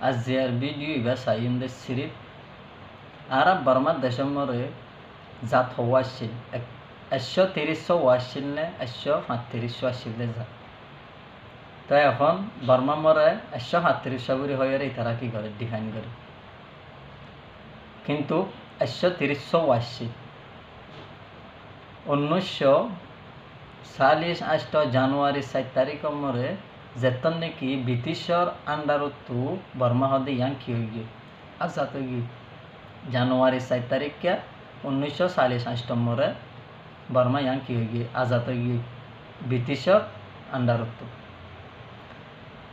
আজিয়ার video ইবা সাইন্দে সিরিপ আরব বর্মার দেশের মরে জাত হওয়া আসছিল 130 আসছিল না 135 আসছিল জাত। তো এখন বর্মা মরে 135 বুড়ি হয়ে তারা কি করে ডিফাইন করে, কিন্তু 130 আসছিল 1948 জানুয়ারি 4 তারিখ মরে যেতন নাকি ব্রিটিশর আন্ডারতো বর্মা হদে ইয়াং কি হয়ে গিয়ে আজাদ হয়ে গিয়ে জানুয়ারি 4 তারিখে 1948 মরে বর্মা ইয়াং কি হয়ে গিয়ে আজাদ হয়ে গিয়ে ব্রিটিশর আন্ডারতো।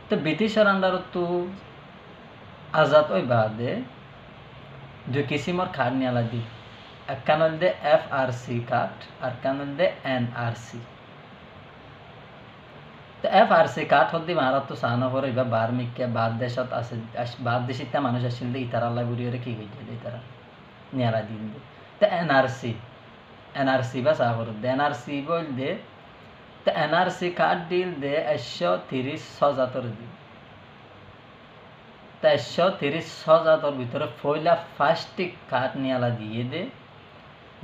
তো ব্রিটিশর আন্ডারতো আজাদ ওই বাদে দুই কিসিমর কার্ড নিয়ালা দি, একখান হলদে FRC কার্ড আর কান হলদে NRC। তো FRC কার্ড হলদি মারাত তো সাহানো করে এবার বার্মিকে বাদ দেশত আছে, বাদ দেশিতে মানুষ আসছিল দে ইতারা আল্লাহ বুড়িয়ে কি গেছে ইতারা নিয়ালা দিন দে। তো NRC বা সাহর দে NRC বল দে। তো NRC কার্ড দিল দে 130,000 দিন। তো 130,000 ভিতরে পয়লা ফার্স্টিক কার্ড নিয়ালা দিয়ে দে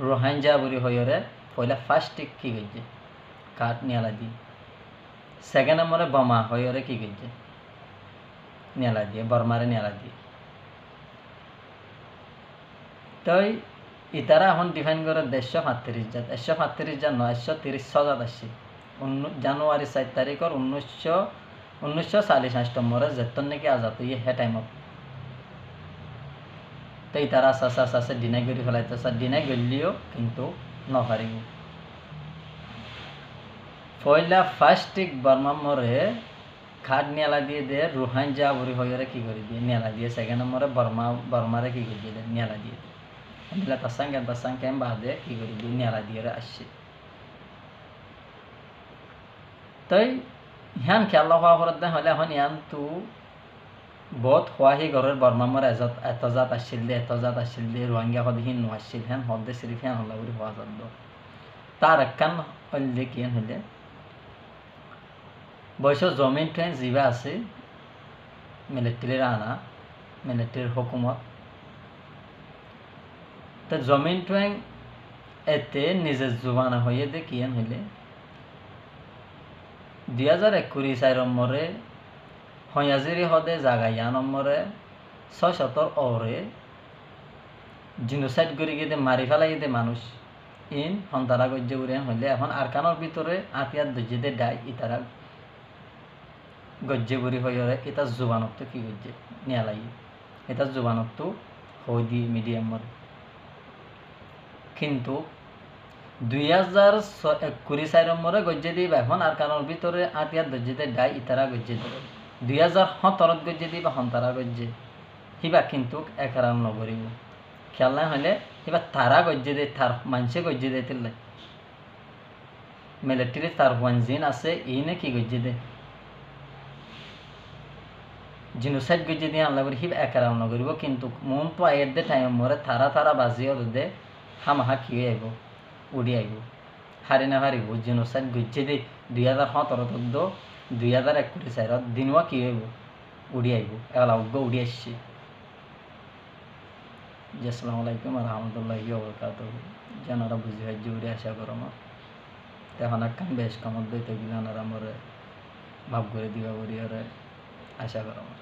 রোহিঙ্গা বুড়ি হয়ে পয়লা ফার্স্টিক কি গেছে কার্ড নিয়ালা দিয়ে। সেকেন্ড নম্বরে বোমা হয়ে কি গেছে নিয়ালা দিয়ে বর্মারে নিয়ালা দিয়ে। তো ইতারা এখন ডিফাইন করে 135 জাত, 135 জাত নয় 130,000 আসছে জানুয়ারি 4 তারিখের 1948 মরে যেতন নাকি আজাদ হইয়ে হে টাইমত। তো ইতারা আস্তে ডিনাই করে ফেলাইতেছে, ডিনাই করলেও কিন্তু নপারিব। পয়লা ফার্স্টিক বর্মা মরে খাট নিয়ালা দিয়ে দে রোহিঙ্গা বুড়ি হয়ে কি করে দিয়ে নিয়ালা দিয়ে। সেকেন্ড নম্বরে বর্মারে কি করে দিয়ে নিয়ালা দিয়ে দে নিলা তার সঙ্গে বাদে কি করে দিয়ে নিয়ালা দিয়ে আসছে। তাই হ্যান খেলা হওয়া করে দেয় হলে এখন ইয়ান তো বহুত খোৱাহি ঘরের বর্মা মরে এত জাত আসছিল দে রোহিঙ্গা হদে হিন আসছিল হ্যান হদে সিরিফ হ্যান হল্লা বুড়ি হওয়া যাত তার একখান হলে কি হলে বয়স জমিন ট্রেন যা আছে মিলিটারির আনা মিলিটারির হুকুমত। তো জমিন ট্রেন এতে নিজের জোবানা হয়ে দে কি হইলে 2021 নম্বরে হয়াজিরি হদে জাগাইয়া নম্বরে 670 ওরে জিনোসাইড করে গিয়ে মারি ফেলাই দে মানুষ ইন হন্তারা গজ্জে উড়িয়ান হইলে এখন আরকানোর ভিতরে আতিয়ার দজ্জে ডাই ইতারা গজ্জে বুড়ি হয়ে এটা জোবানত কি গজ্জে নিয়া লাগি এটা জোবানত হই দি মিডিয়ামর। কিন্তু 2021 নম্বরে গজ্জে দিবা এখন আরকানোর ভিতরে আতিয়ার দজ্জে ডাই ইতারা গজ্জে দেবে 2017 গজ্জে দিবা হন্তারা গজ্জে হিবা কিন্তু একরাম নগরিব খেয়াল না হলে এবার তারা গজ্জে দে তার মানুষে গজ্জে দে তিল্লাই মিলিটারি তার ওয়ানজিন আছে ইনে কি গজ্জে দে জিনোসাইড গজ্জে দিয়ে আনলা করে হিব একরাম নগরিব। কিন্তু মন তো আয়ের দে টাইম মরে তারা বাজিও দে হামাহা কি আইব উড়ি আইব হারি না হারিব জিনোসাইড গজ্জে দে 2017 2021 দিনওয়া কি হইব উড়ি আইব এলা উগ্গ উড়ি আসছে। আসসালামু আলাইকুম রহমতুল্লাহি ওয়া বারাকাতুহু। জানারা বুঝি হয় জুড়ে আশা করো আমার তখন একখান বেশ কামত দইতে গিলানারা মরে ভাব করে দিবা বড়ি আশা করো আমার।